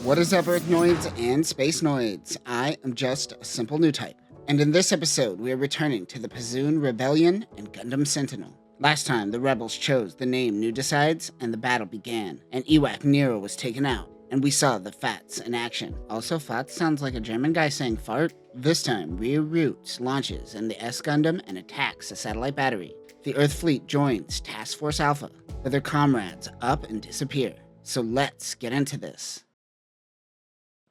What is up, Earthnoids and Spacenoids? I am just a simple new type, and in this episode we are returning to the Pazoon Rebellion and Gundam Sentinel. Last time, the rebels chose the name New Decides, and the battle began, and Ewak Nero was taken out, and we saw the Fats in action. Also, Fats sounds like a German guy saying fart. This time, Ryou Roots launches in the S Gundam and attacks a satellite battery. The Earth fleet joins Task Force Alpha, but their comrades up and disappear. So let's get into this.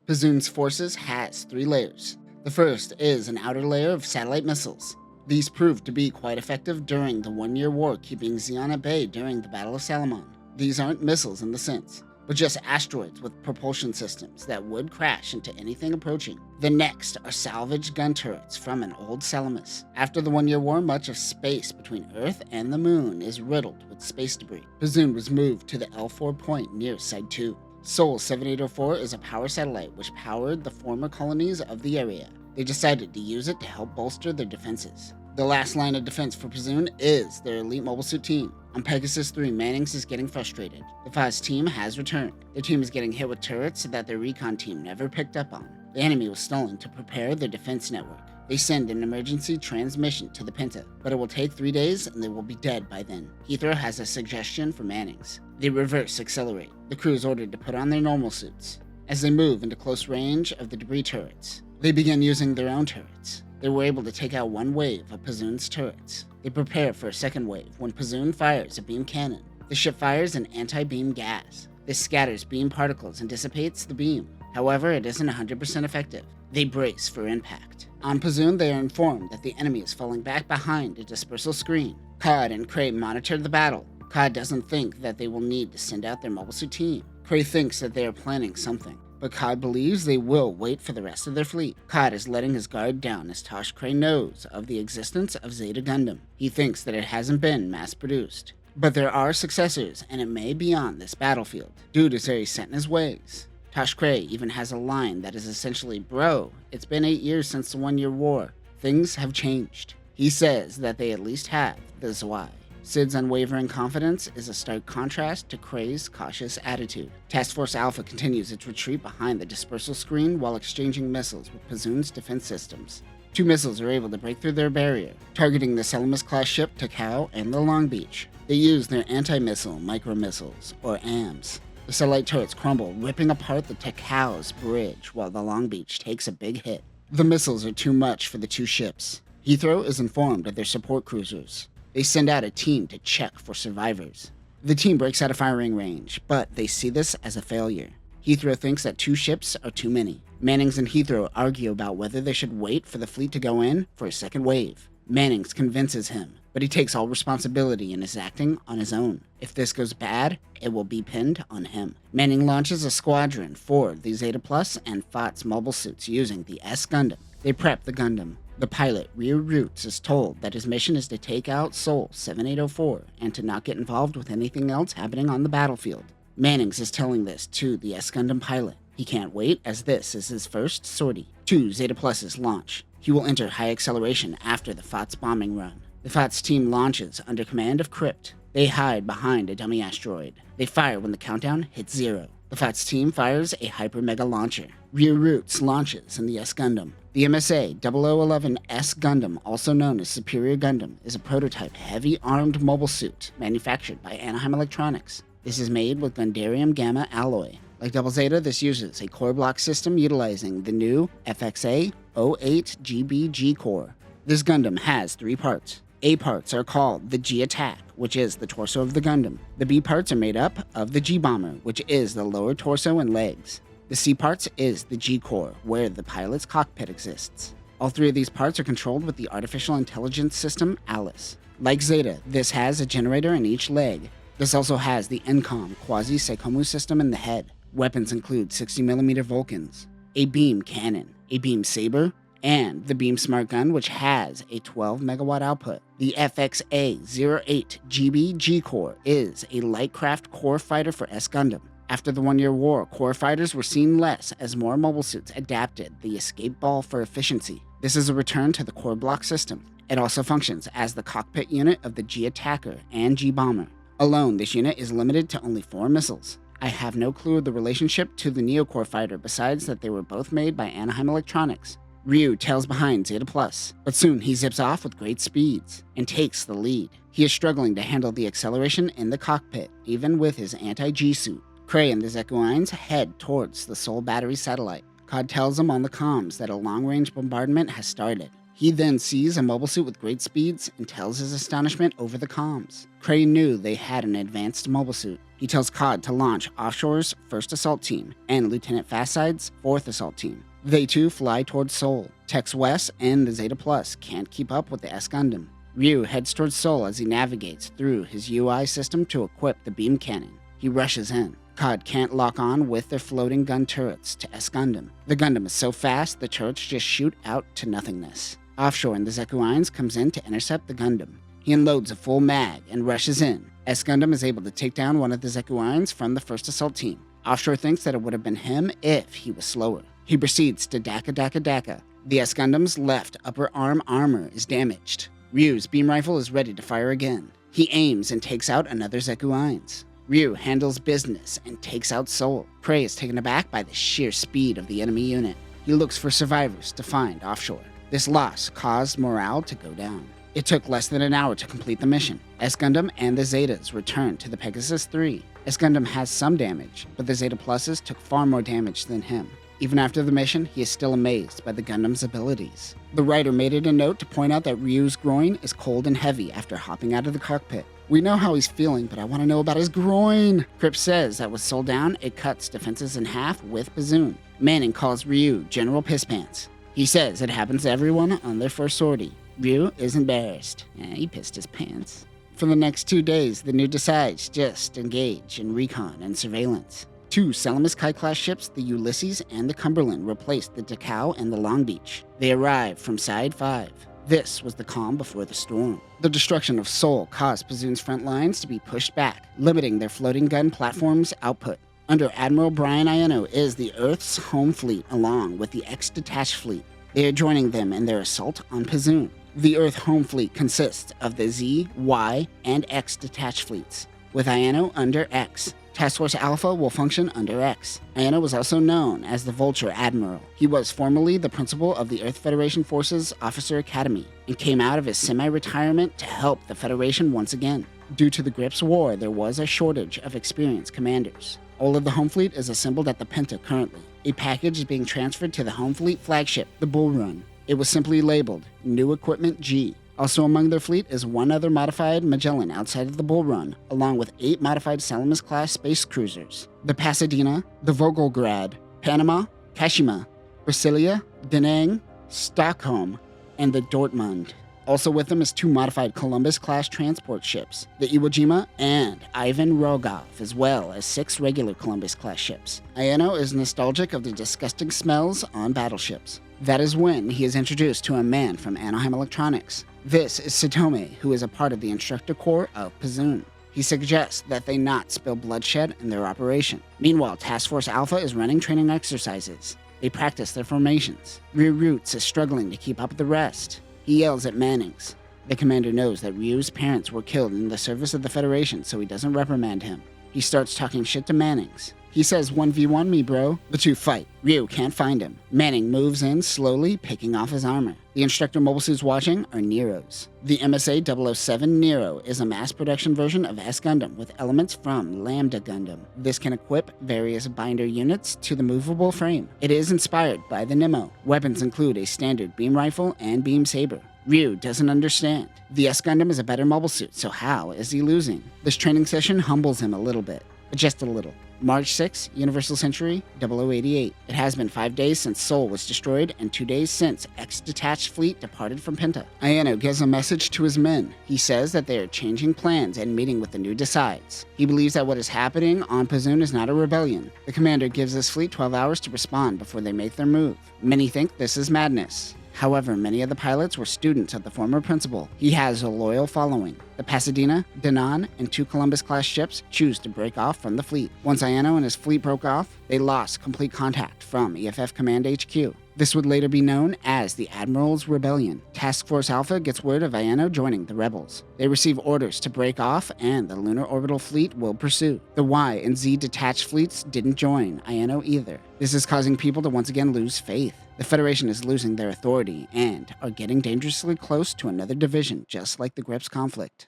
Pazoon's forces has 3 layers. The first is an outer layer of satellite missiles. These proved to be quite effective during the 1-year war, keeping Zeon at bay during the Battle of Salamon. These aren't missiles in the sense, but just asteroids with propulsion systems that would crash into anything approaching. The next are salvaged gun turrets from an old Salamis. After the 1-year war, much of space between Earth and the Moon is riddled with space debris. Pazoon was moved to the L4 point near Side 2. Sol 7804 is a power satellite which powered the former colonies of the area. They decided to use it to help bolster their defenses. The last line of defense for Pazoon is their elite mobile suit team. On Pegasus 3, Mannings is getting frustrated. The Faz team has returned. Their team is getting hit with turrets that their recon team never picked up on. The enemy was stalling to prepare their defense network. They send an emergency transmission to the Penta, but it will take 3 days and they will be dead by then. Heathrow has a suggestion for Mannings. They reverse accelerate. The crew is ordered to put on their normal suits. As they move into close range of the debris turrets, they begin using their own turrets. They were able to take out 1 wave of Pazoon's turrets. They prepare for a second wave when Pazoon fires a beam cannon. The ship fires an anti-beam gas. This scatters beam particles and dissipates the beam. However, it isn't 100% effective. They brace for impact. On Pazoon, they are informed that the enemy is falling back behind a dispersal screen. Cod and Cray monitor the battle. Cod doesn't think that they will need to send out their mobile suit team. Cray thinks that they are planning something, but Cod believes they will wait for the rest of their fleet. Cod is letting his guard down as Tosh Cray knows of the existence of Zeta Gundam. He thinks that it hasn't been mass-produced. But there are successors, and it may be on this battlefield. Dude is very set in his ways. Tosh Cray even has a line that is essentially, "Bro, it's been 8 years since the 1-year war. Things have changed." He says that they at least have the Zwei. Sid's unwavering confidence is a stark contrast to Cray's cautious attitude. Task Force Alpha continues its retreat behind the dispersal screen while exchanging missiles with Pazoon's defense systems. 2 missiles are able to break through their barrier, targeting the Salamis-class ship Takao and the Long Beach. They use their anti-missile micro-missiles, or AMs. The satellite turrets crumble, ripping apart the Takao's bridge while the Long Beach takes a big hit. The missiles are too much for the 2 ships. Heathrow is informed of their support cruisers. They send out a team to check for survivors. The team breaks out of firing range, but they see this as a failure. Heathrow thinks that 2 ships are too many. Mannings and Heathrow argue about whether they should wait for the fleet to go in for a second wave. Mannings convinces him, but he takes all responsibility and is acting on his own. If this goes bad, it will be pinned on him. Manning launches a squadron for the Zeta Plus and FOTS mobile suits using the S Gundam. They prep the Gundam. The pilot, Ryou Roots, is told that his mission is to take out Sol 7804 and to not get involved with anything else happening on the battlefield. Mannings is telling this to the S Gundam pilot. He can't wait, as this is his first sortie. 2 Zeta Pluses launch. He will enter high acceleration after the FOTS bombing run. The FOTS team launches under command of Crypt. They hide behind a dummy asteroid. They fire when the countdown hits 0. The FOTS team fires a hyper-mega launcher. Ryou Roots launches in the S Gundam. The MSA-0011 S Gundam, also known as Superior Gundam, is a prototype heavy-armed mobile suit manufactured by Anaheim Electronics. This is made with Gundarium Gamma alloy. Like Double Zeta, this uses a core block system utilizing the new FXA-08GBG core. This Gundam has 3 parts. A parts are called the G Attack, which is the torso of the Gundam. The B parts are made up of the G Bomber, which is the lower torso and legs. The C parts is the G Core, where the pilot's cockpit exists. All 3 of these parts are controlled with the artificial intelligence system Alice. Like Zeta, this has a generator in each leg. This also has the NCOM quasi-Seikomu system in the head. Weapons include 60mm Vulcans, a beam cannon, a beam saber, and the Beam Smart Gun, which has a 12 megawatt output. The FXA-08GBG core is a lightcraft core fighter for S Gundam. After the 1-year war, core fighters were seen less as more mobile suits adapted the escape ball for efficiency. This is a return to the core block system. It also functions as the cockpit unit of the G Attacker and G Bomber. Alone, this unit is limited to only 4 missiles. I have no clue of the relationship to the Neocore fighter besides that they were both made by Anaheim Electronics. Ryou tails behind Zeta Plus, but soon he zips off with great speeds and takes the lead. He is struggling to handle the acceleration in the cockpit, even with his anti-G suit. Cray and the Zekuines head towards the Sol battery satellite. Cod tells him on the comms that a long-range bombardment has started. He then sees a mobile suit with great speeds and tells his astonishment over the comms. Cray knew they had an advanced mobile suit. He tells Cod to launch Offshore's 1st Assault Team and Lieutenant Fastside's 4th Assault Team. They too fly towards Sol. Tex West and the Zeta Plus can't keep up with the S Gundam. Ryou heads towards Sol as he navigates through his UI system to equip the beam cannon. He rushes in. Cod can't lock on with their floating gun turrets to S Gundam. The Gundam is so fast the turrets just shoot out to nothingness. Offshore and the Zekuines comes in to intercept the Gundam. He unloads a full mag and rushes in. S Gundam is able to take down one of the Zekuines from the 1st Assault Team. Offshore thinks that it would have been him if he was slower. He proceeds to Daka. The S Gundam's left upper arm armor is damaged. Ryu's beam rifle is ready to fire again. He aims and takes out another Zekuines. Ryou handles business and takes out Sol. Cray is taken aback by the sheer speed of the enemy unit. He looks for survivors to find Offshore. This loss caused morale to go down. It took less than an hour to complete the mission. S Gundam and the Zetas returned to the Pegasus 3. S Gundam has some damage, but the Zeta Pluses took far more damage than him. Even after the mission, he is still amazed by the Gundam's abilities. The writer made it a note to point out that Ryu's groin is cold and heavy after hopping out of the cockpit. We know how he's feeling, but I want to know about his groin. Cripps says that with Sol down, it cuts defenses in half with Pazoon. Manning calls Ryou General Pisspants. He says it happens to everyone on their first sortie. Ryou is embarrassed. He pissed his pants. For the next 2 days, the new decides just engage in recon and surveillance. 2 Salamis Kai-class ships, the Ulysses and the Cumberland, replaced the Takao and the Long Beach. They arrived from Side 5. This was the calm before the storm. The destruction of Sol caused Pazoon's front lines to be pushed back, limiting their floating gun platform's output. Under Admiral Brian Ieno is the Earth's home fleet along with the X-detached fleet. They are joining them in their assault on Pazoon. The Earth home fleet consists of the Z, Y, and X detached fleets, with Ieno under X. Task Force Alpha will function under X. Ieno was also known as the Vulture Admiral. He was formerly the principal of the Earth Federation Forces Officer Academy and came out of his semi-retirement to help the Federation once again. Due to the Grips War, there was a shortage of experienced commanders. All of the home fleet is assembled at the Penta currently. A package is being transferred to the home fleet flagship, the Bull Run. It was simply labeled New Equipment G. Also among their fleet is 1 other modified Magellan outside of the Bull Run, along with 8 modified Salamis-class space cruisers. The Pasadena, the Volgograd, Panama, Kashima, Brasilia, Da Nang, Stockholm, and the Dortmund. Also with them is 2 modified Columbus-class transport ships, the Iwo Jima and Ivan Rogov, as well as 6 regular Columbus-class ships. Ieno is nostalgic of the disgusting smells on battleships. That is when he is introduced to a man from Anaheim Electronics. This is Satome, who is a part of the instructor corps of Pazoon. He suggests that they not spill bloodshed in their operation. Meanwhile, Task Force Alpha is running training exercises. They practice their formations. Ryou Roots is struggling to keep up with the rest. He yells at Mannings. The commander knows that Ryu's parents were killed in the service of the Federation, so he doesn't reprimand him. He starts talking shit to Mannings. He says, 1v1 me, bro. The two fight. Ryou can't find him. Manning moves in slowly, picking off his armor. The instructor mobile suits watching are Neros. The MSA-0011 Nero is a mass production version of S Gundam with elements from Lambda Gundam. This can equip various binder units to the movable frame. It is inspired by the Nemo. Weapons include a standard beam rifle and beam saber. Ryou doesn't understand. The S Gundam is a better mobile suit, so how is he losing? This training session humbles him a little bit, but just a little. March 6, Universal Century, 0088. It has been 5 days since Sol was destroyed and 2 days since X-detached fleet departed from Penta. Ieno gives a message to his men. He says that they are changing plans and meeting with the new decides. He believes that what is happening on Pazoon is not a rebellion. The commander gives his fleet 12 hours to respond before they make their move. Many think this is madness. However, many of the pilots were students of the former principal. He has a loyal following. The The Pasadena, Danaan, and 2 Columbus-class ships choose to break off from the fleet. Once Ayano and his fleet broke off, they lost complete contact from EFF Command HQ. This would later be known as the Admiral's Rebellion. Task Force Alpha gets word of Ayano joining the rebels. They receive orders to break off, and the Lunar Orbital Fleet will pursue. The Y and Z detached fleets didn't join Ayano either. This is causing people to once again lose faith. The Federation is losing their authority and are getting dangerously close to another division, just like the Grips conflict.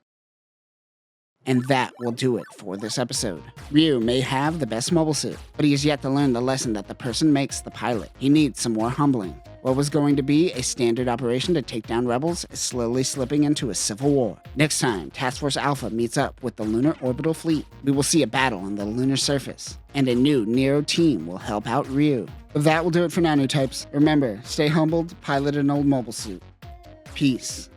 And that will do it for this episode. Ryou may have the best mobile suit, but he has yet to learn the lesson that the person makes the pilot. He needs some more humbling. What was going to be a standard operation to take down rebels is slowly slipping into a civil war. Next time, Task Force Alpha meets up with the Lunar Orbital Fleet, we will see a battle on the lunar surface, and a new Nero team will help out Ryou. But that will do it for now, new types. Remember, stay humbled, pilot an old mobile suit. Peace.